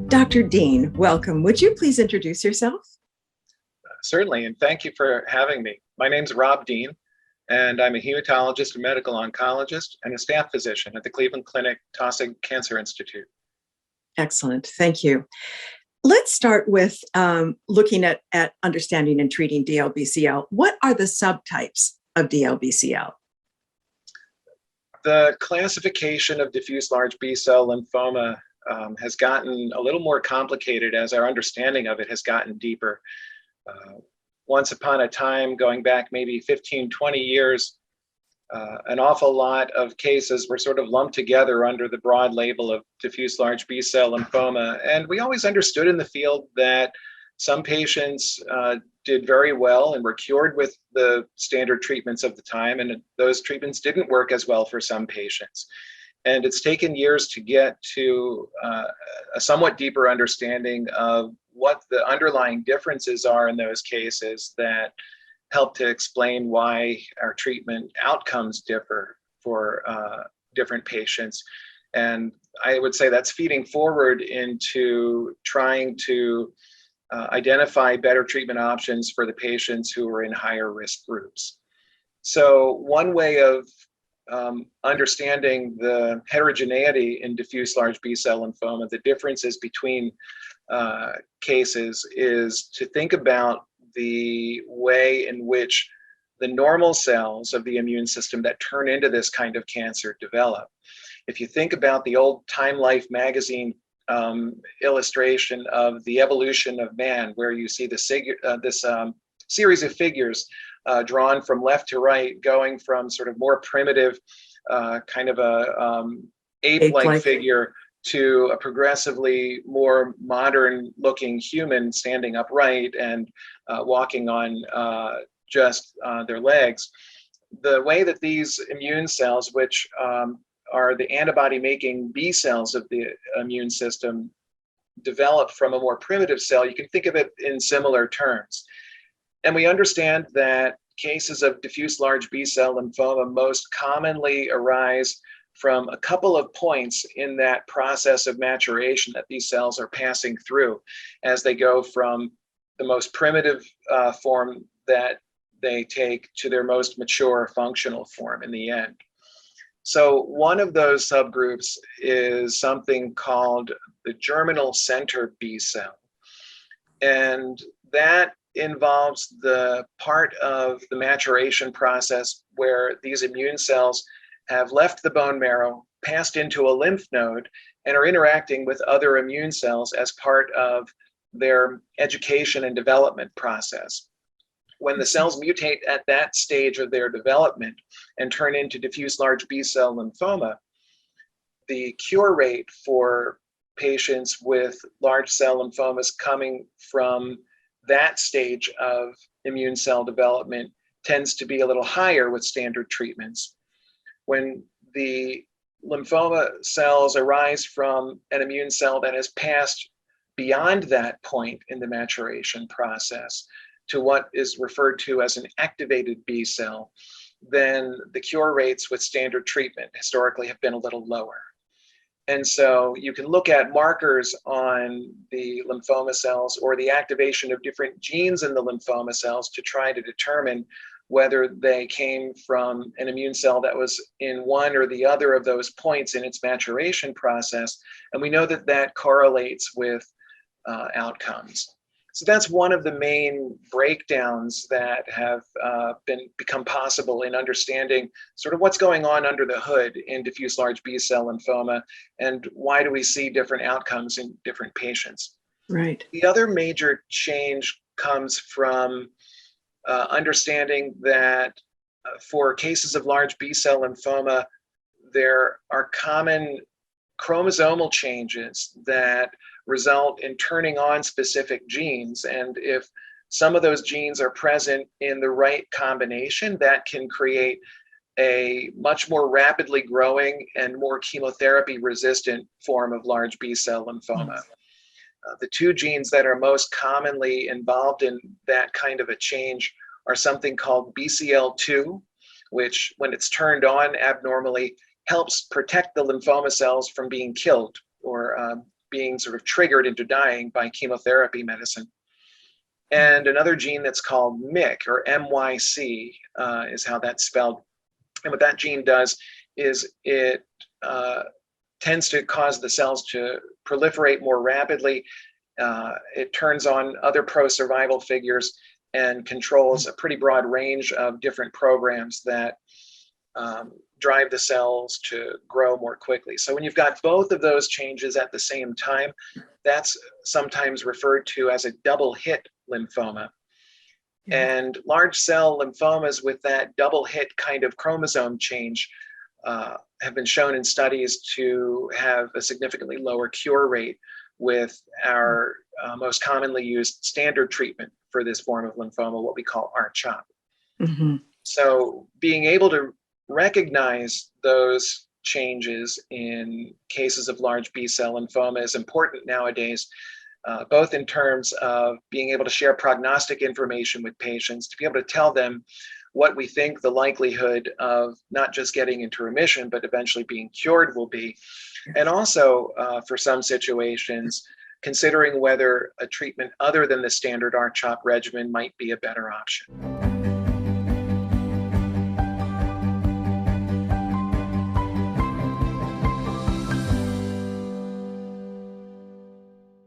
Dr. Dean, welcome. Would you please introduce yourself? Certainly, and thank you for having me. My name's Rob Dean, and I'm a hematologist and medical oncologist and a staff physician at the Cleveland Clinic Taussig Cancer Institute. Excellent, thank you. Let's start with looking at understanding and treating DLBCL. What are the subtypes of DLBCL? The classification of diffuse large B-cell lymphoma has gotten a little more complicated as our understanding of it has gotten deeper. Once upon a time, going back maybe 15, 20 years, an awful lot of cases were sort of lumped together under the broad label of diffuse large B-cell lymphoma. And we always understood in the field that some patients did very well and were cured with the standard treatments of the time, and those treatments didn't work as well for some patients. And it's taken years to get to a somewhat deeper understanding of what the underlying differences are in those cases that help to explain why our treatment outcomes differ for different patients. And I would say that's feeding forward into trying to identify better treatment options for the patients who are in higher risk groups. So one way of understanding the heterogeneity in diffuse large B-cell lymphoma, the differences between cases, is to think about the way in which the normal cells of the immune system that turn into this kind of cancer develop. If you think about the old Time Life magazine illustration of the evolution of man, where you see this series of figures drawn from left to right, going from sort of more primitive kind of a ape-like figure to a progressively more modern looking human standing upright and walking on just their legs. The way that these immune cells, which are the antibody-making B cells of the immune system, develop from a more primitive cell, you can think of it in similar terms. And we understand that cases of diffuse large B-cell lymphoma most commonly arise from a couple of points in that process of maturation that these cells are passing through as they go from the most primitive form that they take to their most mature functional form in the end. So one of those subgroups is something called the germinal-centered B cell. And that involves the part of the maturation process where these immune cells have left the bone marrow, passed into a lymph node, and are interacting with other immune cells as part of their education and development process. When the cells mutate at that stage of their development and turn into diffuse large B-cell lymphoma, the cure rate for patients with large cell lymphomas coming from that stage of immune cell development tends to be a little higher with standard treatments. When the lymphoma cells arise from an immune cell that has passed beyond that point in the maturation process to what is referred to as an activated B cell, then the cure rates with standard treatment historically have been a little lower. And so you can look at markers on the lymphoma cells or the activation of different genes in the lymphoma cells to try to determine whether they came from an immune cell that was in one or the other of those points in its maturation process. And we know that that correlates with outcomes. So that's one of the main breakdowns that have become possible in understanding sort of what's going on under the hood in diffuse large B-cell lymphoma and why do we see different outcomes in different patients. Right. The other major change comes from understanding that for cases of large B-cell lymphoma, there are common chromosomal changes that result in turning on specific genes. And if some of those genes are present in the right combination, that can create a much more rapidly growing and more chemotherapy resistant form of large B-cell lymphoma. The two genes that are most commonly involved in that kind of a change are something called BCL2, which when it's turned on abnormally helps protect the lymphoma cells from being killed or being sort of triggered into dying by chemotherapy medicine. And another gene that's called MYC, or MYC, is how that's spelled. And what that gene does is it tends to cause the cells to proliferate more rapidly. It turns on other pro-survival figures and controls a pretty broad range of different programs that drive the cells to grow more quickly. So when you've got both of those changes at the same time, that's sometimes referred to as a double hit lymphoma. And large cell lymphomas with that double hit kind of chromosome change have been shown in studies to have a significantly lower cure rate with our most commonly used standard treatment for this form of lymphoma, what we call R-CHOP. So being able to recognize those changes in cases of large B-cell lymphoma is important nowadays, both in terms of being able to share prognostic information with patients, to be able to tell them what we think the likelihood of not just getting into remission, but eventually being cured will be. And also, for some situations, considering whether a treatment other than the standard R-CHOP regimen might be a better option.